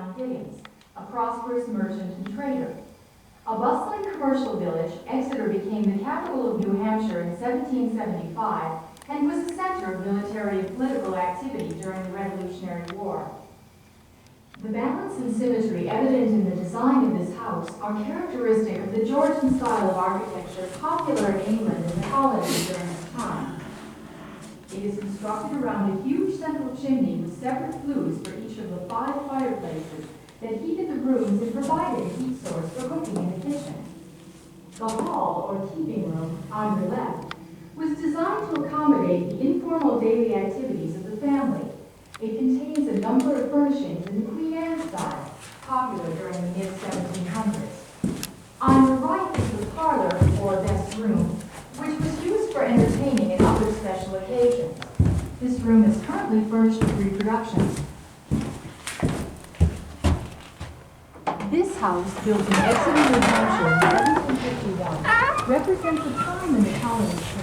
John Higgins, a prosperous merchant and trader. A bustling commercial village, Exeter became the capital of New Hampshire in 1775 and was a center of military and political activity during the Revolutionary War. The balance and symmetry evident in the design of this house are characteristic of the Georgian style of architecture popular in England and the colonies during this time. It is constructed around a huge central chimney with separate flues for each of the 5 fireplaces that heated the rooms and provided a heat source for cooking in the kitchen. The hall, or keeping room, on your left, was designed to accommodate the informal daily activities of the family. It contains a number of furnishings in the Queen Anne style, popular during the mid-1700s. On your right is the parlor, or best room, which was used for entertaining and other special occasions. This room is currently furnished with reproductions. This house, built in Exeter, New Hampshire in 1751, represents a time in the colony's history.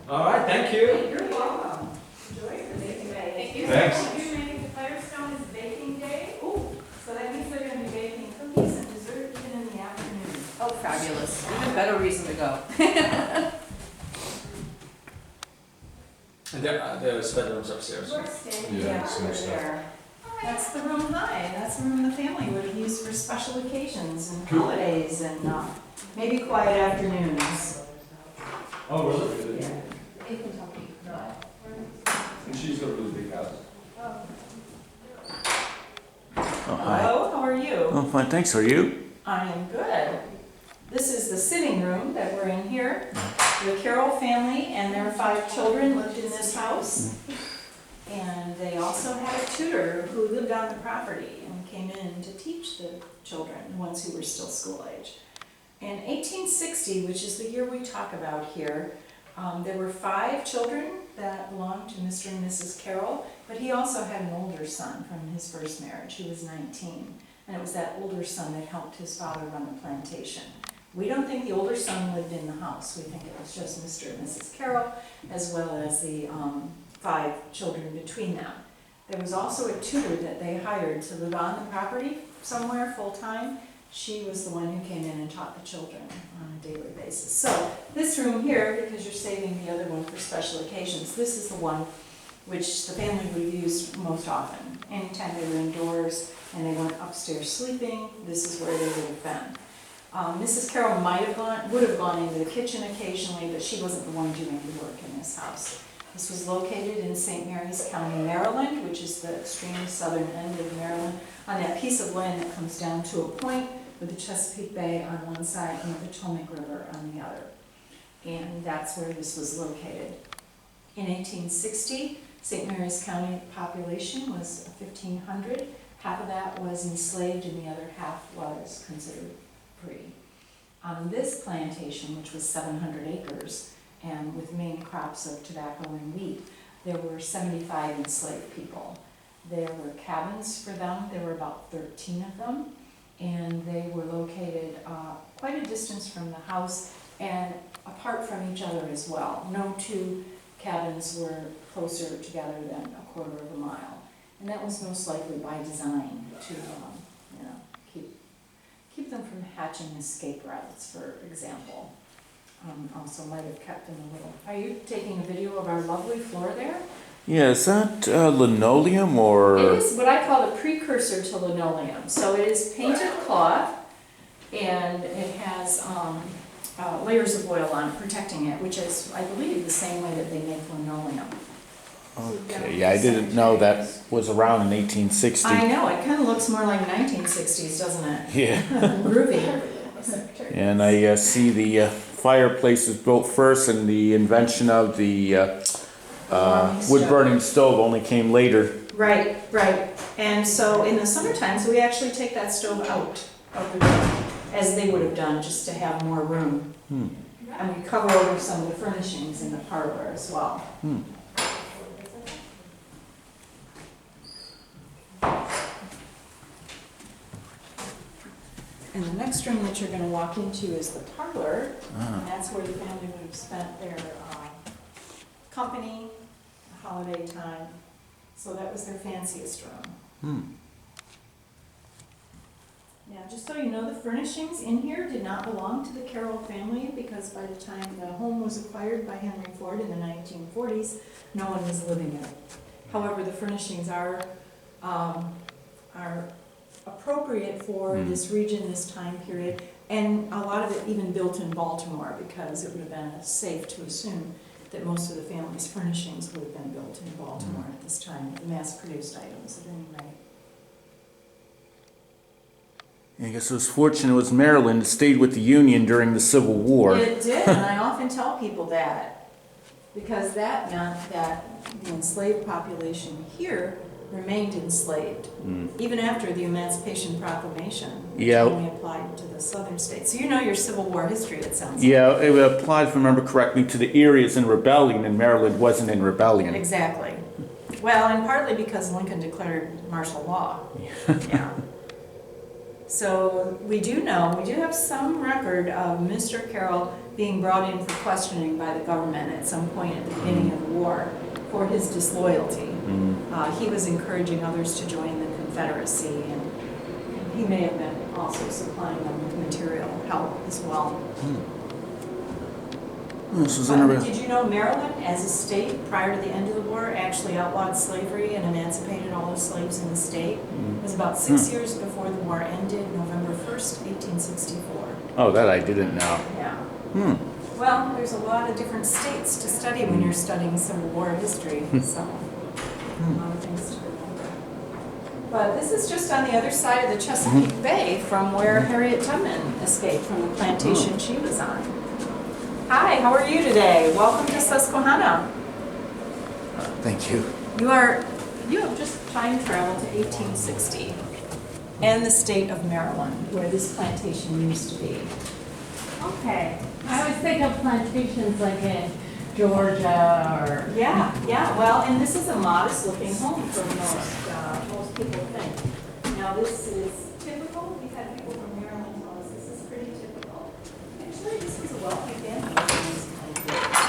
All right, thank you. You're welcome. Enjoy your baking day. Thank you. Thanks. So you making the Firestone is baking day. Oh, so that means they're going to be baking cookies and dessert even in the afternoon. Oh, fabulous. Even better reason to go. And there's bedrooms upstairs. We're staying Yeah, over same there. That's the room high. That's the room the family would have used for special occasions and Cool. holidays and maybe quiet afternoons. Oh, really? Yeah. In Kentucky. No. And she's got a really big house. Oh, hi. Hello, how are you? Oh, fine, thanks. How are you? I am good. This is the sitting room that we're in here. The Carroll family and their 5 children lived in this house. And they also had a tutor who lived on the property and came in to teach to children, the ones who were still school age. In 1860, which is the year we talk about here, there were 5 children that belonged to Mr. and Mrs. Carroll, but he also had an older son from his first marriage, who was 19. And it was that older son that helped his father run the plantation. We don't think the older son lived in the house. We think it was just Mr. and Mrs. Carroll, as well as the 5 children between them. There was also a tutor that they hired to live on the property somewhere full-time. She was the one who came in and taught the children on a daily basis. So this room here, because you're saving the other one for special occasions, this is the one which the family would use most often. Anytime they were indoors and they weren't upstairs sleeping, this is where they would have been. Mrs. Carroll would have gone into the kitchen occasionally, but she wasn't the one doing the work in this house. This was located in St. Mary's County, Maryland, which is the extreme southern end of Maryland, on that piece of land that comes down to a point with the Chesapeake Bay on one side and the Potomac River on the other. And that's where this was located. In 1860, St. Mary's County population was 1,500. Half of that was enslaved and the other half was considered free. On this plantation, which was 700 acres, and with main crops of tobacco and wheat, there were 75 enslaved people. There were cabins for them. There were about 13 of them, and they were located quite a distance from the house and apart from each other as well. No 2 cabins were closer together than a quarter of a mile, and that was most likely by design to keep them from hatching escape routes, for example. Also might have kept them a little. Are you taking a video of our lovely floor there? Yeah, is that linoleum or? It is what I call the precursor to linoleum. So it is painted cloth, and it has layers of oil on it protecting it, which is, I believe, the same way that they make linoleum. Okay, yeah, I didn't know that was around in 1860. I know, it kind of looks more like 1960s, doesn't it? Yeah. Groovy. And I see the fireplace was built first, and the invention of the wood-burning stove only came later. Right, right. And so in the summer times, we actually take that stove out of the room, as they would have done, just to have more room. And we cover over some of the furnishings in the parlor as well. And the next room that you're going to walk into is the parlor, and that's where the family would have spent their company, holiday time. So that was their fanciest room. Now, just so you know, the furnishings in here did not belong to the Carroll family, because by the time the home was acquired by Henry Ford in the 1940s, no one was living in it. However, the furnishings are appropriate for this region, this time period, and a lot of it even built in Baltimore, because it would have been safe to assume that most of the family's furnishings would have been built in Baltimore at this time, the mass-produced items at any rate. I guess it was fortunate it was Maryland. It stayed with the Union during the Civil War. It did, and I often tell people that, because that meant that the enslaved population here remained enslaved, even after the Emancipation Proclamation, which only applied to the southern states. So you know your Civil War history, it sounds like. Yeah, it applied, if I remember correctly, to the areas in rebellion, and Maryland wasn't in rebellion. Exactly. Well, and partly because Lincoln declared martial law. Yeah. So we do have some record of Mr. Carroll being brought in for questioning by the government at some point at the beginning of the war for his disloyalty. He was encouraging others to join the Confederacy, and he may have been also supplying them with material help as well. This was Did you know Maryland, as a state, prior to the end of the war, actually outlawed slavery and emancipated all the slaves in the state? It was about 6 years before the war ended, November 1st, 1864. Oh, that I didn't know. Yeah. Well, there's a lot of different states to study when you're studying Civil War history, so a lot of things to remember. But this is just on the other side of the Chesapeake Bay from where Harriet Tubman escaped from the plantation she was on. Hi, how are you today? Welcome to Susquehanna. Thank you. You have just time traveled to 1860. and the state of Maryland, where this plantation used to be. Okay, I always think of plantations like in Georgia or. Yeah, well, and this is a modest looking home for most people think. Now, this is typical, we've had people from Maryland tell us this is pretty typical. Actually, this was a wealthy family living in this plantation.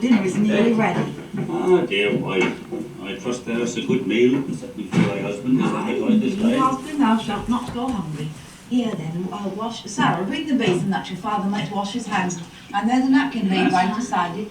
dinner is nearly ready. Ah, dear wife, I trust there's a good meal set before thy husband is that like this day. Husband, thou shalt not go hungry. Here then, I'll wash. Sarah, bring the basin that your father might wash his hands. And there's a napkin laid right beside it.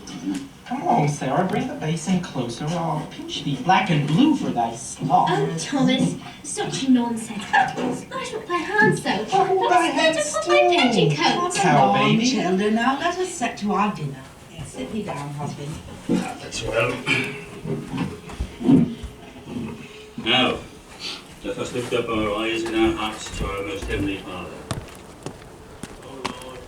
Come on, Sarah, bring the basin closer, or I'll pinch thee black and blue for thy sloth. Oh, Thomas, such nonsense. Splash up thy hands, though. Oh, thy head That's upon my petticoat. Cow Come on, baby. children, now let us set to our dinner. Yes, sit thee down, husband. That's well. Now, let us lift up our eyes and our hearts to our most heavenly Father. O Lord,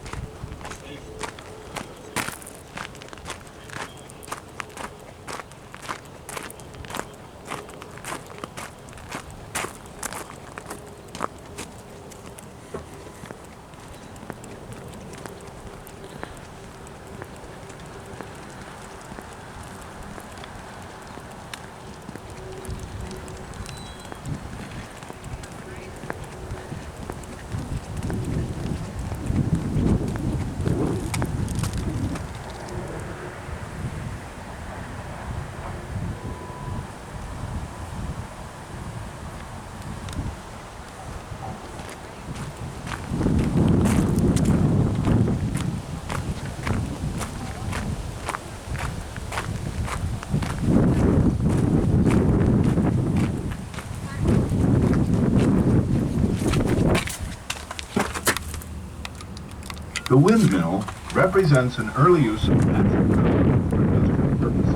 The windmill represents an early use of natural power for industrial purposes.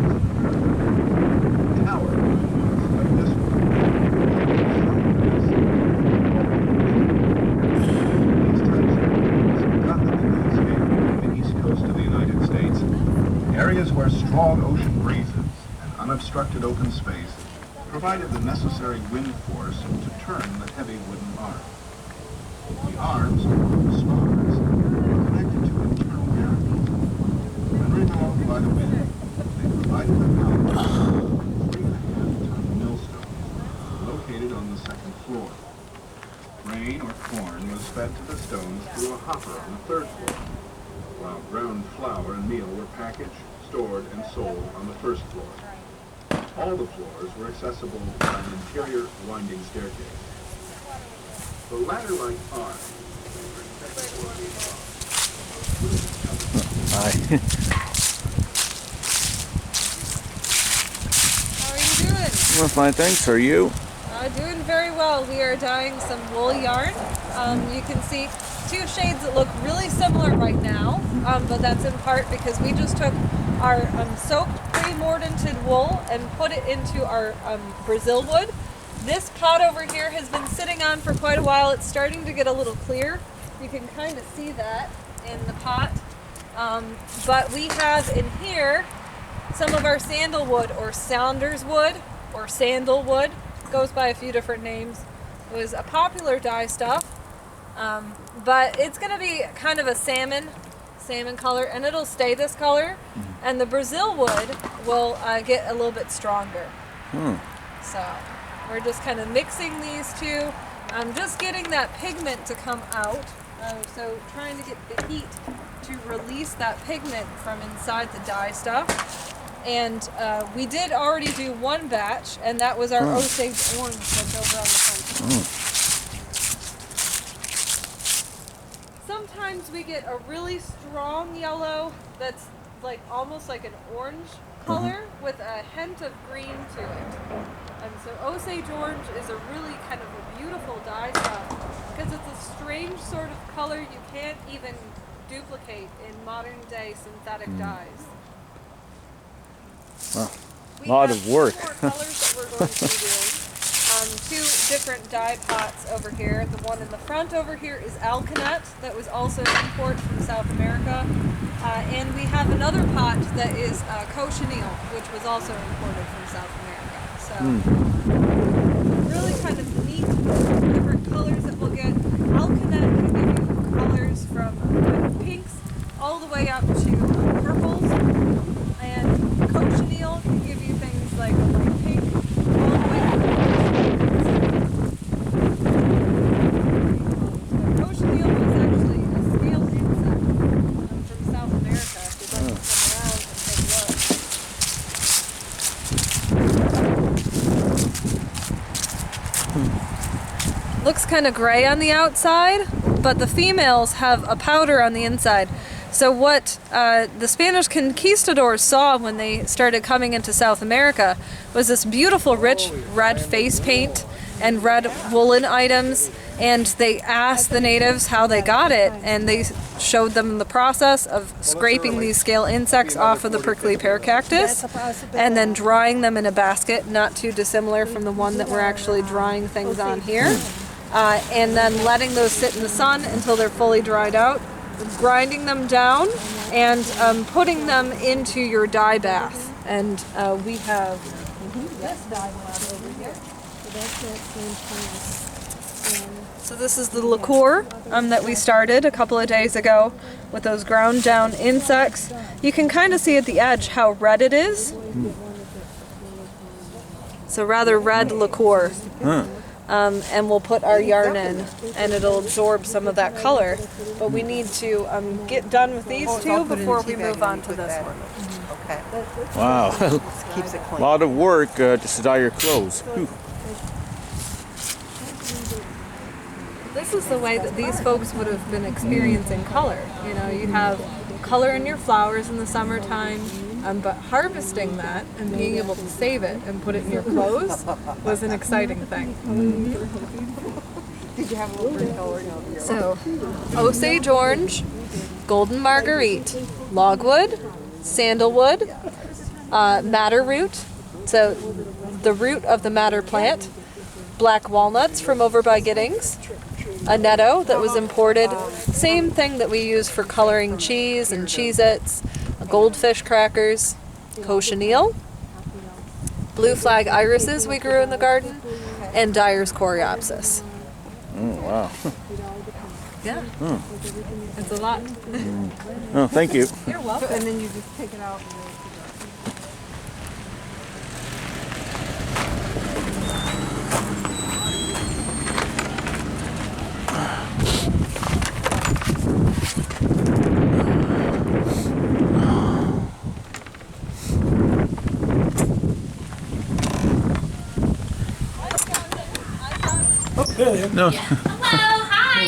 The tower was like this one. These types of windmills are commonly landscaped on the east coast of the United States, areas where strong ocean breezes and unobstructed open space provided the necessary wind force to turn the heavy wooden arm. The arms, or spars, were connected to internal galleries. When revolved by the wind, they provided the power of 3.5-ton millstones located on the second floor. Grain or corn was fed to the stones through a hopper on the third floor, while ground flour and meal were packaged, stored, and sold on the first floor. All the floors were accessible by an interior winding staircase. The ladder-like arm. Hi. How are you doing? Well, fine, thanks. How are you? Doing very well. We are dyeing some wool yarn. You can see two shades that look really similar right now, but that's in part because we just took our soaked pre-mordanted wool and put it into our Brazil wood. This pot over here has been sitting on for quite a while. It's starting to get a little clear. You can kind of see that in the pot. But we have in here some of our sandalwood or Saunders wood or sandalwood. Goes by a few different names. It was a popular dye stuff. But it's going to be kind of a salmon color, and it'll stay this color. And the Brazil wood will get a little bit stronger. So we're just kind of mixing these two. I'm just getting that pigment to come out. So trying to get the heat to release that pigment from inside the dye stuff. And we did already do one batch, and that was our Osage orange that's over on the front. Sometimes we get a really strong yellow that's like almost like an orange color with a hint of green to it. And so Osage orange is a really kind of a beautiful dye stuff because it's a strange sort of color you can't even duplicate in modern day synthetic dyes. Wow. A lot of work. Two more colors that we're going to be doing. Two different dye pots over here. The one in the front over here is alkanet that was also an import from South America. And we have another pot that is cochineal, which was also imported from South America. So really kind of neat different colors that we'll get. Alkanet can give you colors from pinks all the way up to purples. And cochineal can give you things like a light pink all the way up to cochineal was actually a scaled insect from South America. If you'd like to come around and take a look. looks kind of gray on the outside, but the females have a powder on the inside. So what the Spanish conquistadors saw when they started coming into South America was this beautiful rich red face paint and red woolen items, and they asked the natives how they got it, and they showed them the process of scraping these scale insects off of the prickly pear cactus and then drying them in a basket, not too dissimilar from the one that we're actually drying things on here, and then letting those sit in the sun until they're fully dried out, grinding them down, and putting them into your dye bath. And we have this dye bath over here. So that's that same plant. So this is the liqueur that we started a couple of days ago with those ground down insects. You can kind of see at the edge how red it is. So rather red liqueur. And we'll put our yarn in and it'll absorb some of that color. But we need to get done with these two before we move on to this one. Okay. Wow. Keeps it clean. A lot of work just to dye your clothes. Whew. This is the way that these folks would have been experiencing color. You know, you have color in your flowers in the summertime, but harvesting that and being able to save it and put it in your clothes was an exciting thing. Did you have a little color? So, Osage orange, golden marguerite, logwood, sandalwood, madder root, so the root of the madder plant, black walnuts from over by Giddings, a netto that was imported, same thing that we use for coloring cheese and Cheez-Its, goldfish crackers, cochineal, blue flag irises we grew in the garden, and Dyer's coreopsis. Oh, wow. Yeah, it's a lot. Oh, thank you. You're welcome. And then you just take it out. No. Hello, hi.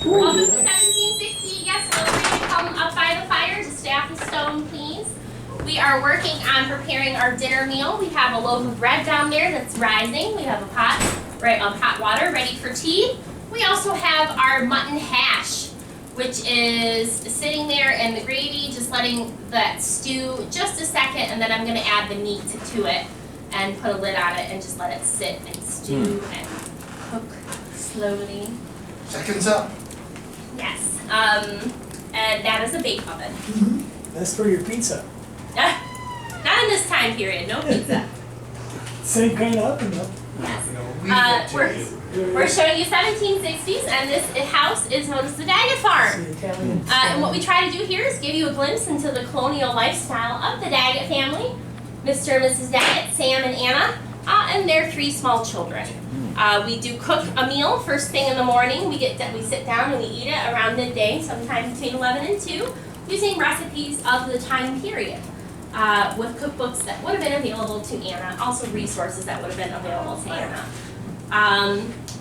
Welcome to 1760. Yes, feel free to come up by the fire to staff the stone, please. We are working on preparing our dinner meal. We have a loaf of bread down there that's rising. We have a pot of hot water ready for tea. We also have our mutton hash, which is sitting there in the gravy, just letting that stew just a second, and then I'm going to add the meat to it and put a lid on it and just let it sit and stew and cook slowly. Seconds up. Yes. And that is a bake oven. That's for your pizza. Not in this time period, no pizza. Same kind of oven though. Yes. We're showing you 1760s, and this house is known as the Daggett Farm. And what we try to do here is give you a glimpse into the colonial lifestyle of the Daggett family. Mr. and Mrs. Daggett, Sam and Anna, and their 3 small children. We do cook a meal first thing in the morning. We sit down and we eat it around midday, sometime between 11 and 2, using recipes of the time period, with cookbooks that would have been available to Anna, also resources that would have been available to Anna.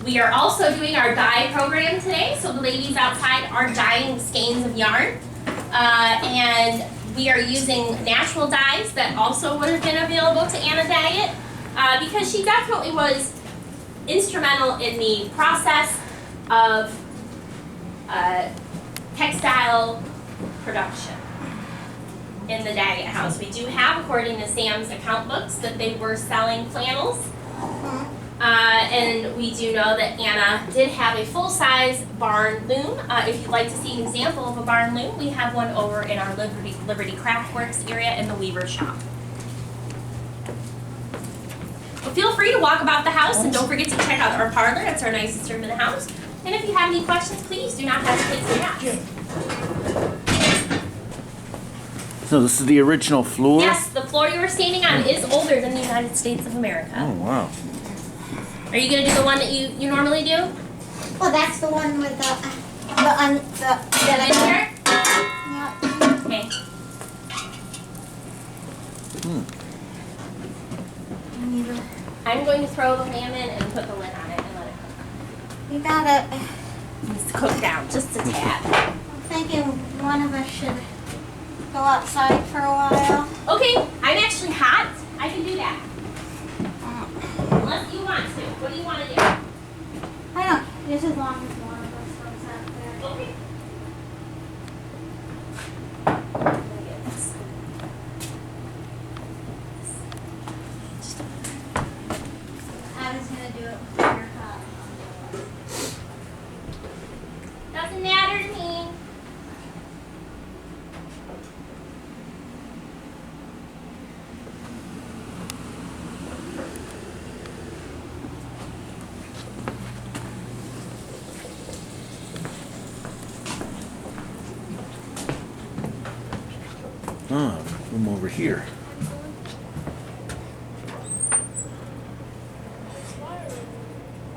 We are also doing our dye program today, so the ladies outside are dyeing skeins of yarn, and we are using natural dyes that also would have been available to Anna Daggett, because she definitely was instrumental in the process of textile production in the Daggett house. We do have, according to Sam's account books, that they were selling flannels. And we do know that Anna did have a full-size barn loom. If you'd like to see an example of a barn loom, we have one over in our Liberty Craftworks area in the Weaver shop. But feel free to walk about the house, and don't forget to check out our parlor. That's our nicest room in the house. And if you have any questions, please do not hesitate to ask. So this is the original floor? Yes, the floor you were standing on is older than the United States of America. Oh, wow. Are you going to do the one that you normally do? Well, that's the one with the here? Yeah. Okay. I'm going to throw the lamb in and put the lid on it and let it cook. You gotta, Let's cook down just a tad. I'm thinking one of us should go outside for a while. Okay, I'm actually hot. I can do that. Unless you want to. What do you want to do? I don't, just as long as one of us goes out there. Okay. I was gonna do it with your cup. Doesn't matter to me. Room over here.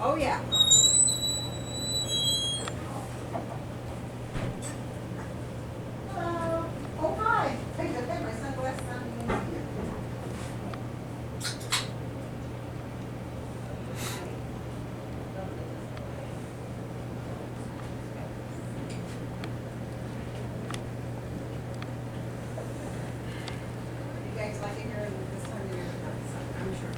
Oh, yeah. Hello. Oh, hi. Hey, I think my sunglasses on me here. You guys like it here this time of year? I'm sure.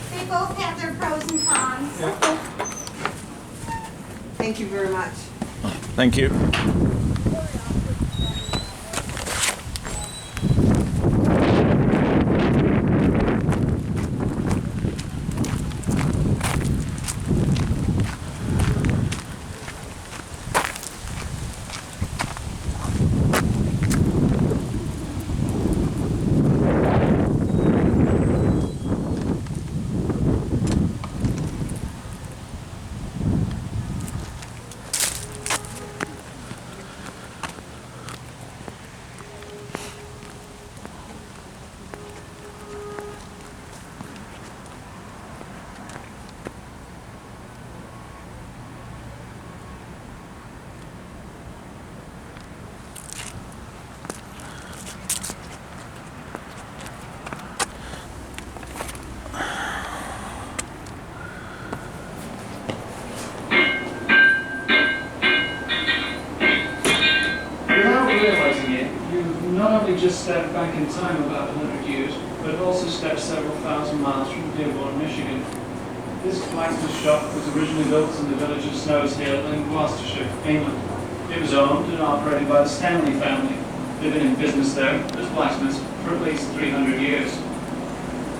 They both have their pros and cons. Thank you very much. Thank you. Without realizing it, you've not only just stepped back in time about 100 years, but have also stepped several thousand miles from Dearborn, Michigan. This blacksmith shop was originally built in the village of Snows Hill in Gloucestershire, England. It was owned and operated by the Stanley family. They've been in business there as blacksmiths for at least 300 years.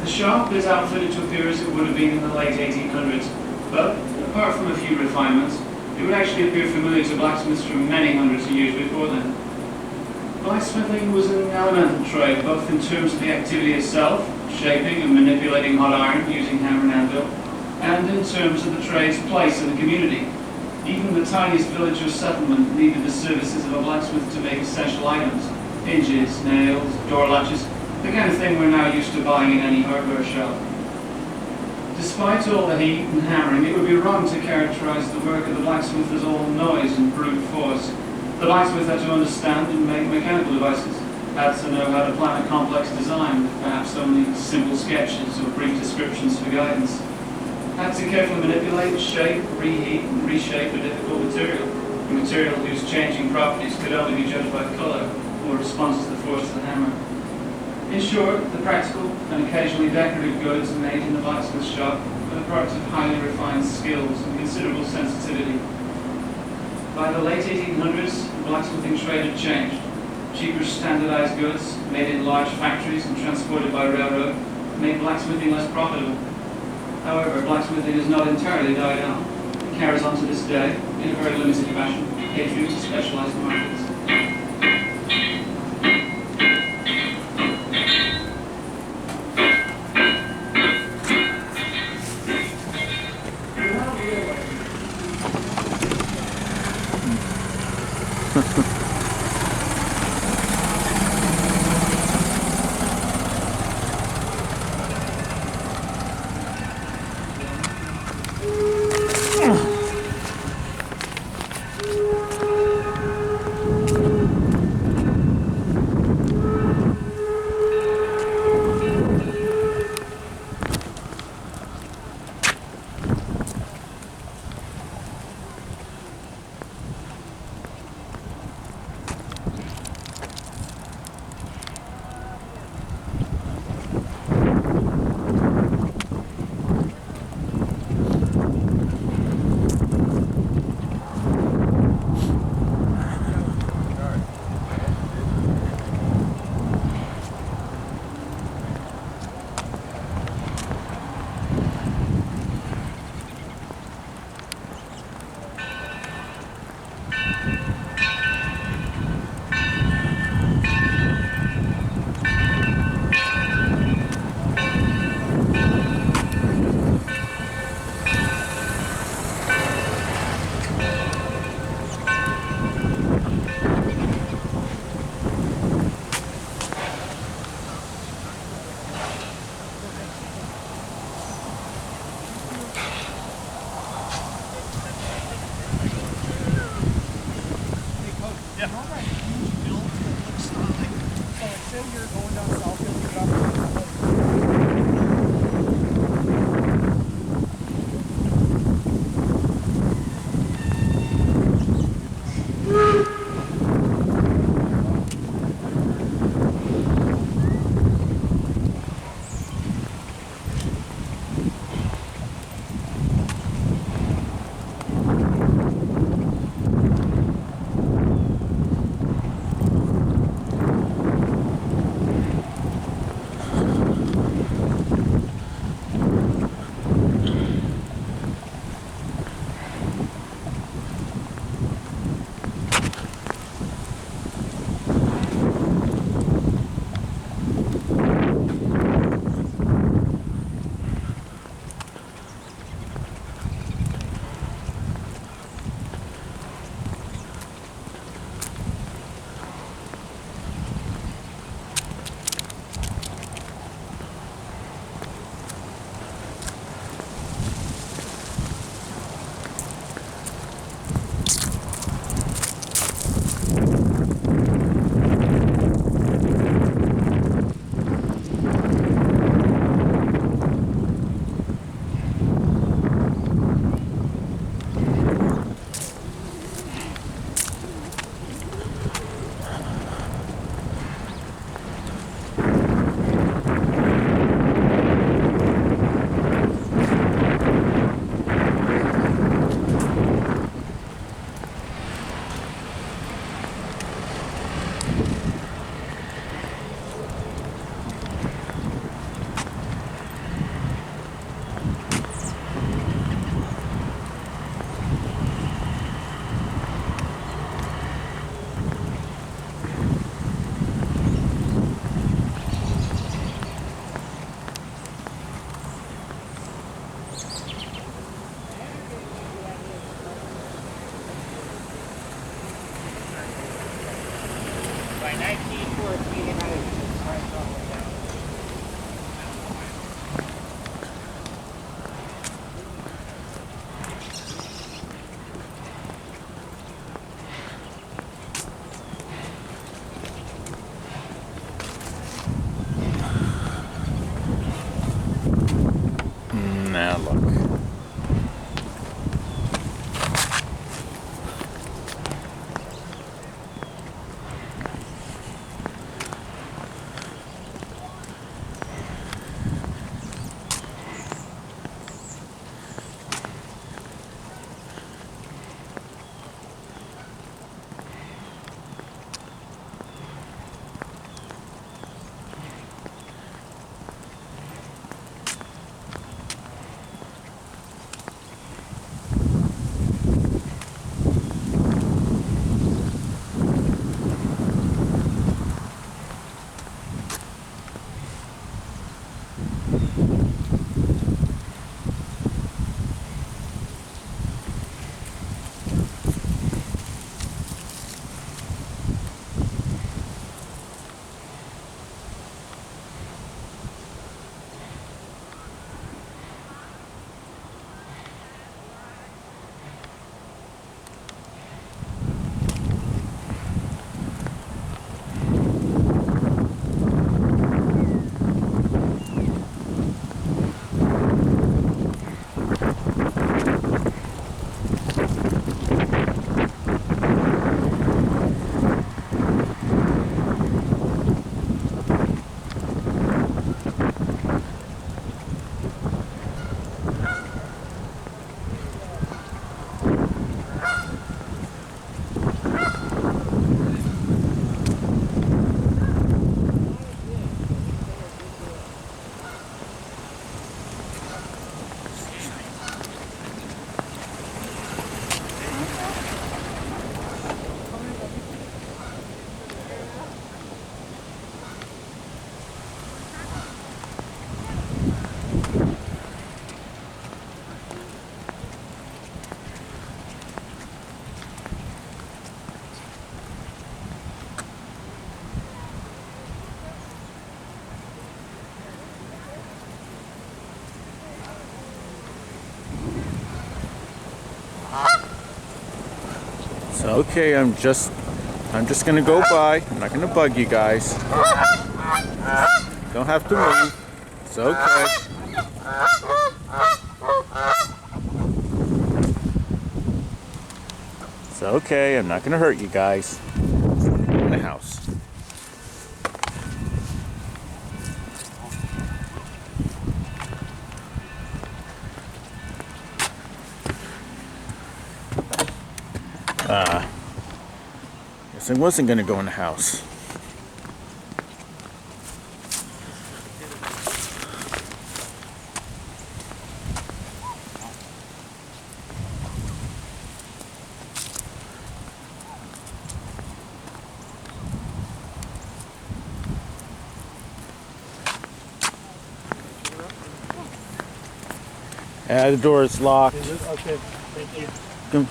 The shop is outfitted to appear as it would have been in the late 1800s, but apart from a few refinements, it would actually appear familiar to blacksmiths from many hundreds of years before then. Blacksmithing was an elemental trade, both in terms of the activity itself, shaping and manipulating hot iron using hammer and anvil, and in terms of the trade's place in the community. Even the tiniest village or settlement needed the services of a blacksmith to make essential items: hinges, nails, door latches, the kind of thing we're now used to buying in any hardware shop. Despite all the heat and hammering, it would be wrong to characterize the work of the blacksmith as all noise and brute force. The blacksmith had to understand and make mechanical devices, had to know how to plan a complex design with perhaps only simple sketches or brief descriptions for guidance, had to carefully manipulate, shape, reheat, and reshape a difficult material, a material whose changing properties could only be judged by color or response to the force of the hammer. In short, the practical and occasionally decorative goods made in the blacksmith shop were the products of highly refined skills and considerable sensitivity. By the late 1800s, the blacksmithing trade had changed. Cheaper standardized goods made in large factories and transported by railroad made blacksmithing less profitable. However, blacksmithing has not entirely died out. It carries on to this day in a very limited fashion, catering to specialized markets. say you're going down Southfield, you're dropping by 1914 about it. Now look. So, okay, I'm I'm just gonna go by. I'm not gonna bug you guys. Don't have to move. It's okay. It's okay. I'm not gonna hurt you guys. In the house. Guess I wasn't gonna go in the house. The door is locked. Okay, thank you. Come.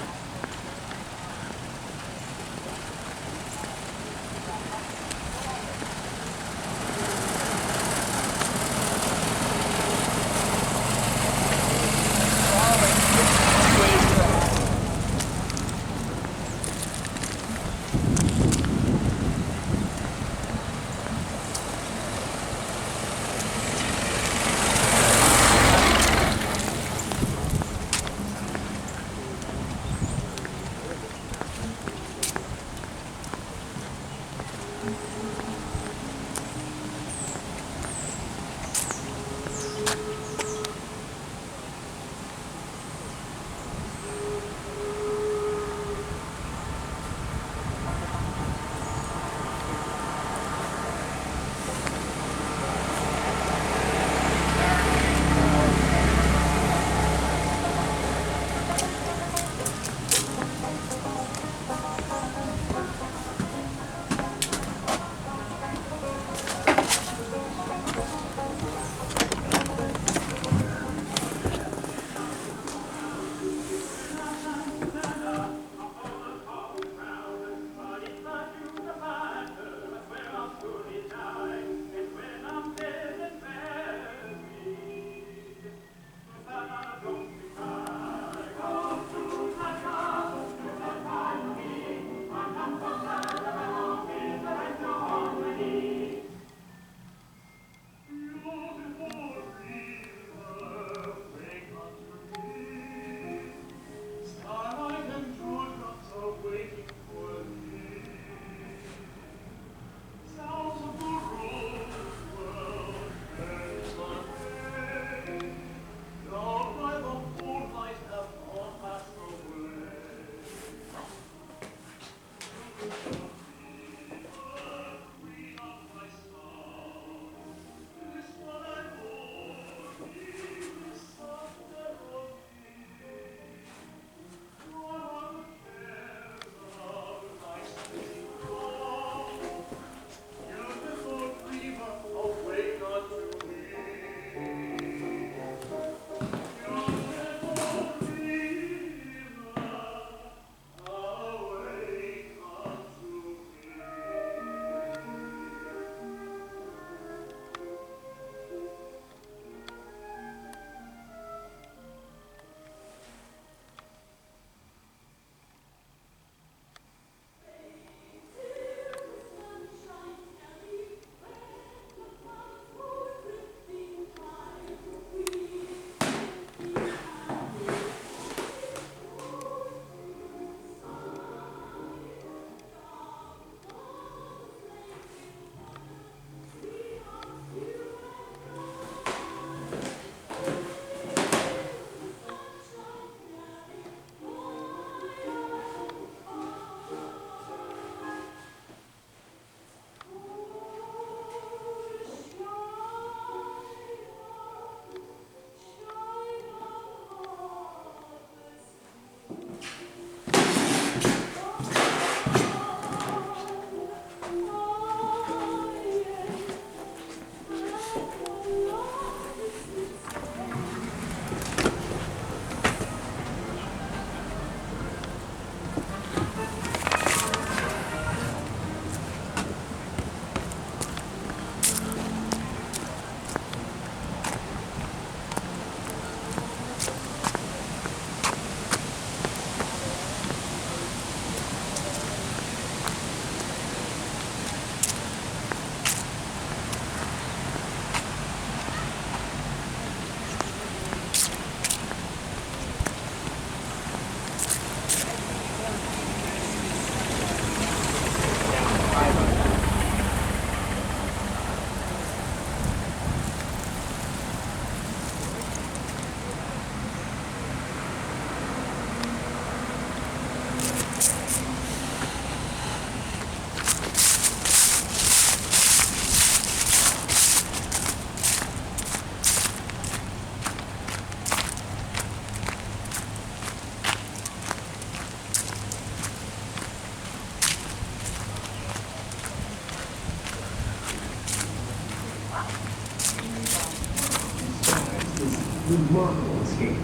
remarkable escape.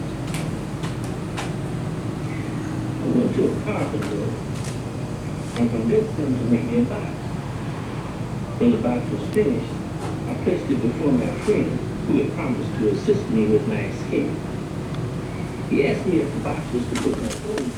I went to a carpenter and convinced him to make me a box. When the box was finished, I placed it before my friend, who had promised to assist me with my escape. He asked me if the box was to put my clothes in.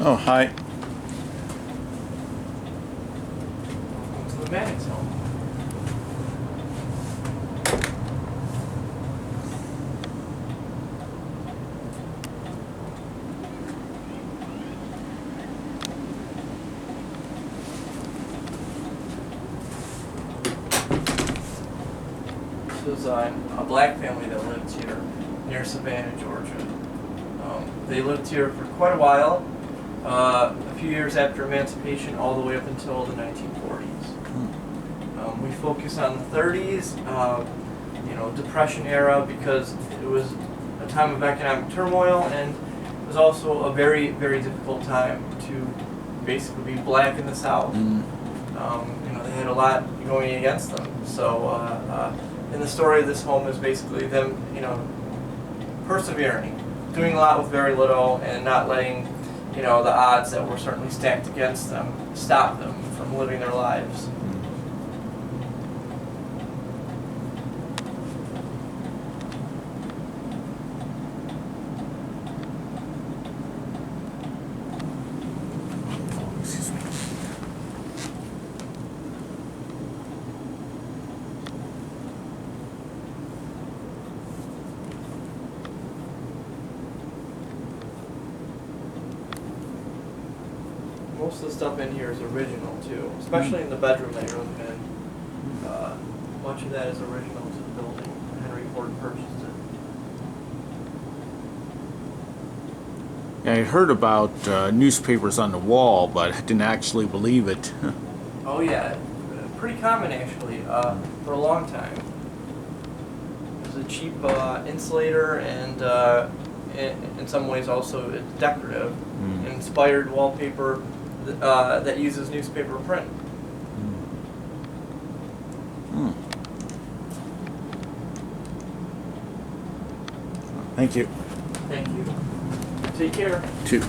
Oh, hi. Welcome to the Manning's home. This is a black family that lived here near Savannah, Georgia. They lived here for quite a while. A few years after emancipation, all the way up until the 1940s. We focus on the 30s, Depression era, because it was a time of economic turmoil, and it was also a very, very difficult time to basically be black in the South. They had a lot going against them. So, and the story of this home is basically them, persevering, doing a lot with very little, and not letting the odds that were certainly stacked against them stop them from living their lives. Most of the stuff in here is original too, especially in the bedroom that you're looking in. Much of that is original to the building. Henry Ford purchased it. Yeah, I heard about newspapers on the wall, but I didn't actually believe it. Oh yeah, pretty common actually, for a long time. It was a cheap insulator, and in some ways also it's decorative, inspired wallpaper that uses newspaper print. Thank you. Thank you. Take care. Too.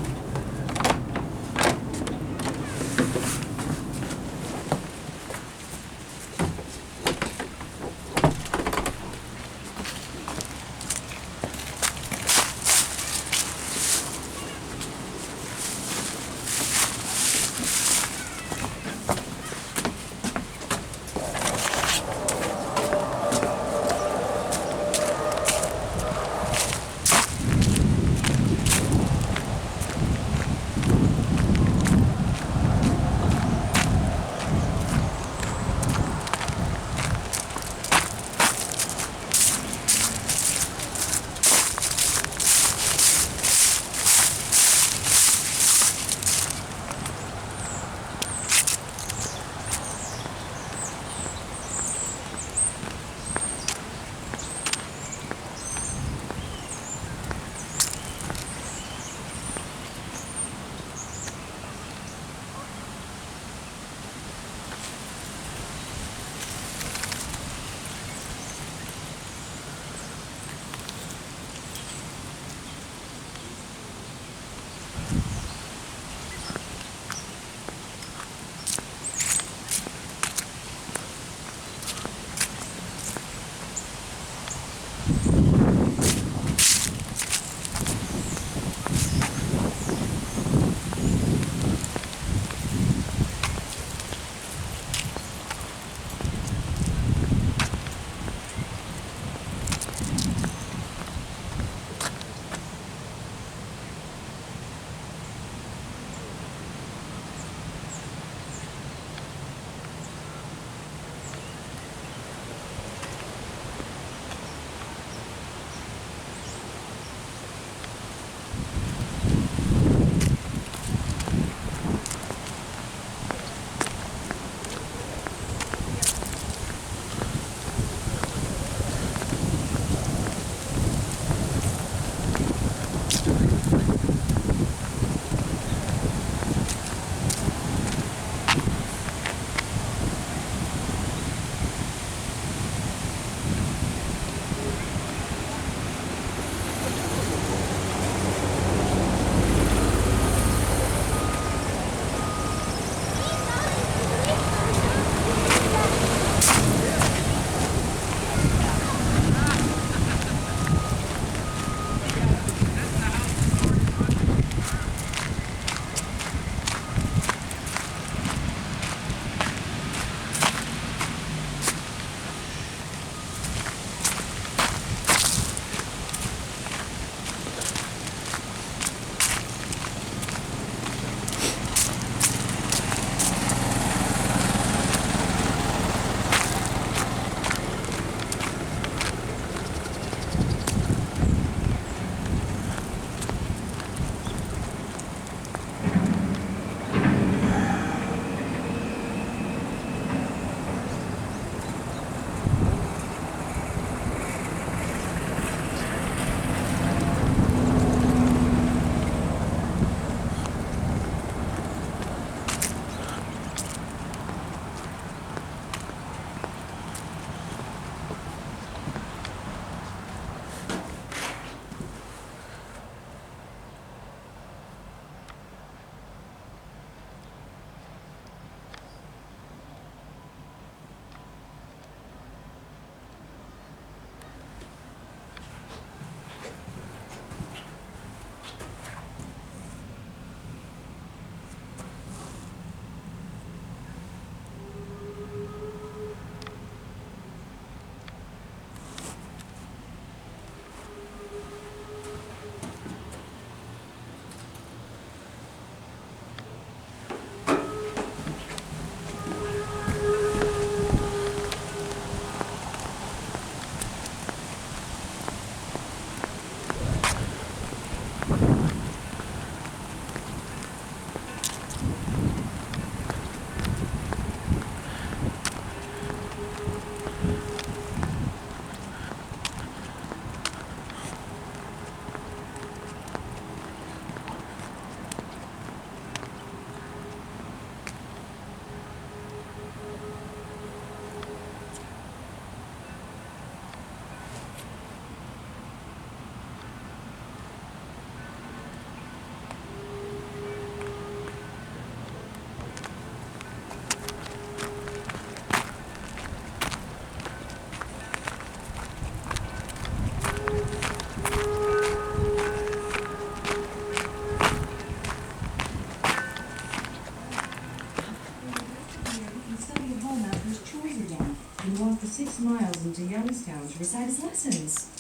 Jamestown to recite his lessons.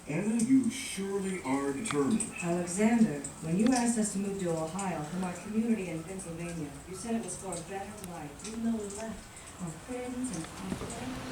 Anna, you surely are determined. Alexander, when you asked us to move to Ohio from our community in Pennsylvania, you said it was for a better life, even though we left our friends and family.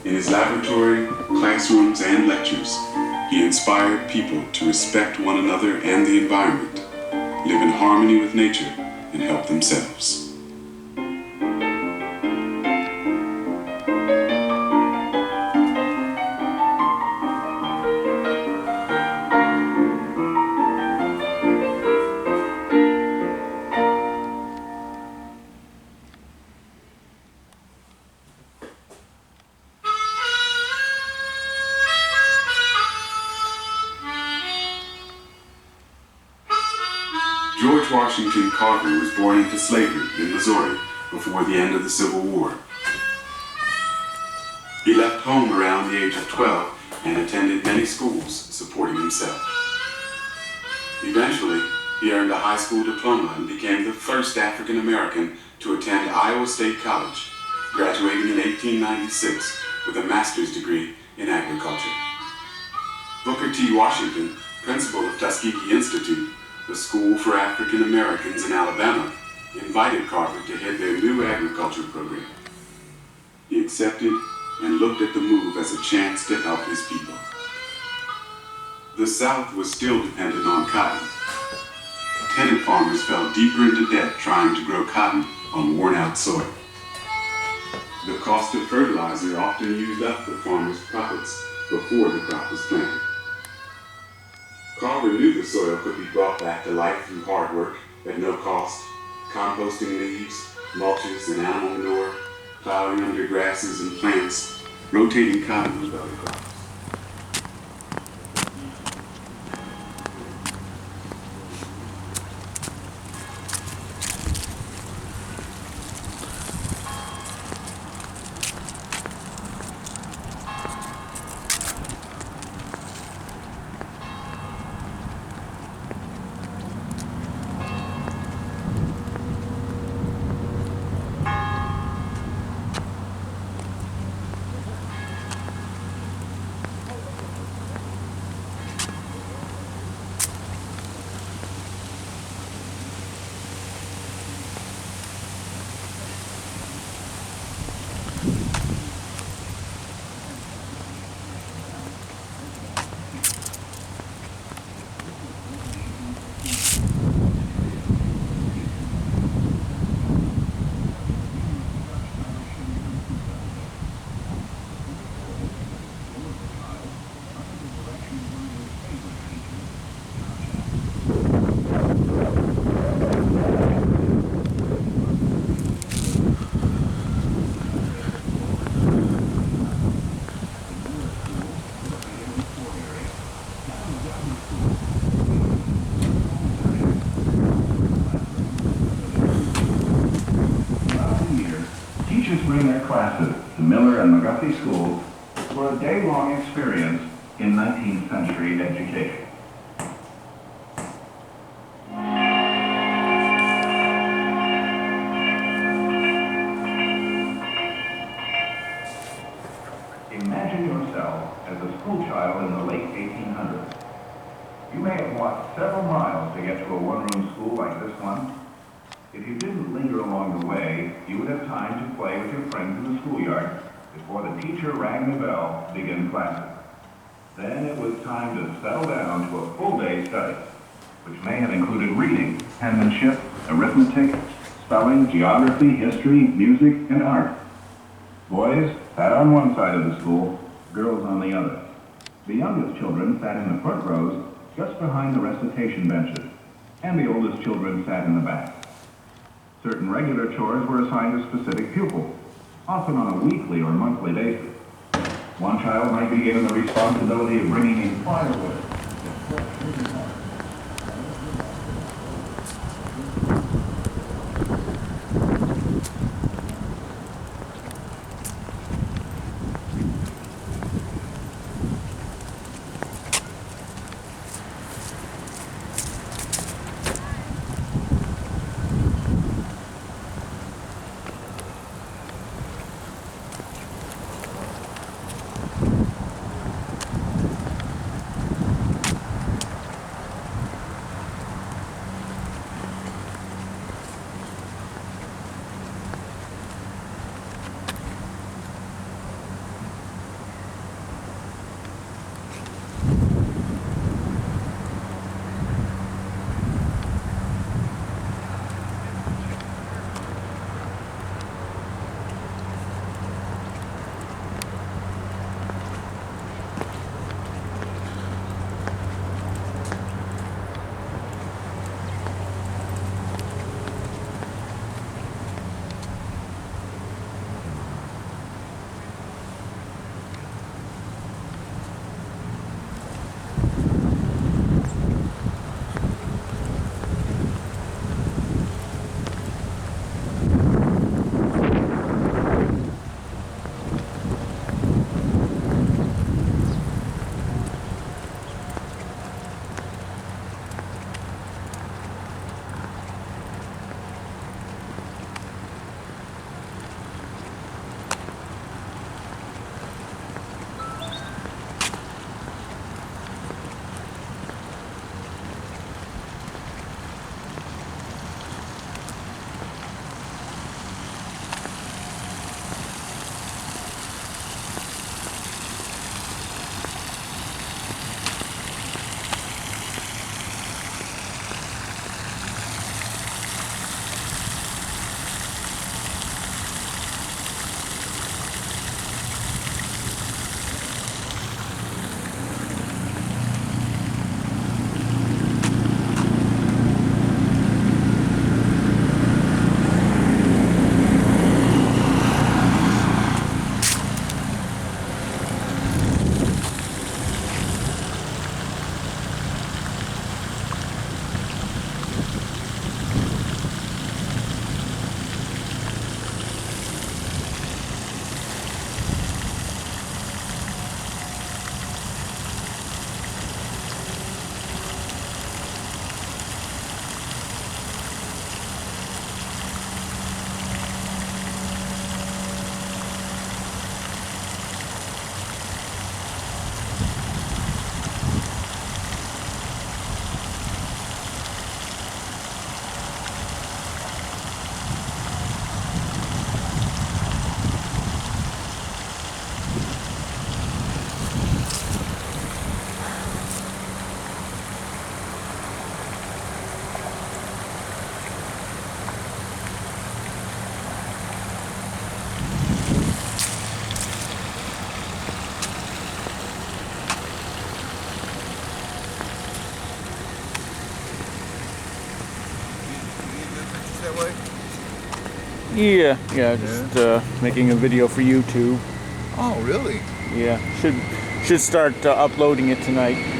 In his laboratory, classrooms, and lectures, he inspired people to respect one another and the environment, live in harmony with nature, and help themselves. George Washington Carver was born into slavery in Missouri before the end of the Civil War. He left home around the age of 12 and attended many schools supporting himself. Eventually, he earned a high school diploma and became the first African American to attend Iowa State College, graduating in 1896 with a master's degree in agriculture. Booker T. Washington, principal of Tuskegee Institute, the school for African Americans in Alabama, invited Carver to head their new agriculture program. He accepted and looked at the move as a chance to help his people. The South was still dependent on cotton. Tenant farmers fell deeper into debt trying to grow cotton on worn-out soil. The cost of fertilizer often used up the farmers' profits before the crop was planted. Carver knew the soil could be brought back to life through hard work at no cost, composting leaves, mulches, and animal manure, plowing under grasses and plants, rotating cotton with other crops. Classes to Miller and McGuffey schools for a day-long experience in 19th century education. Imagine yourself as a schoolchild in the late 1800s. You may have walked several miles to get to a one-room school like this one. If you didn't linger along the way, you would have time to play with your friends in the schoolyard before the teacher rang the bell to begin classes. Then it was time to settle down to a full-day study, which may have included reading, penmanship, arithmetic, spelling, geography, history, music, and art. Boys sat on one side of the school, girls on the other. The youngest children sat in the front rows just behind the recitation benches, and the oldest children sat in the back. Certain regular chores were assigned to specific pupils, often on a weekly or monthly basis. One child might be given the responsibility of bringing in firewood. Yeah, just making a video for YouTube. Oh, really? Yeah, should start uploading it tonight.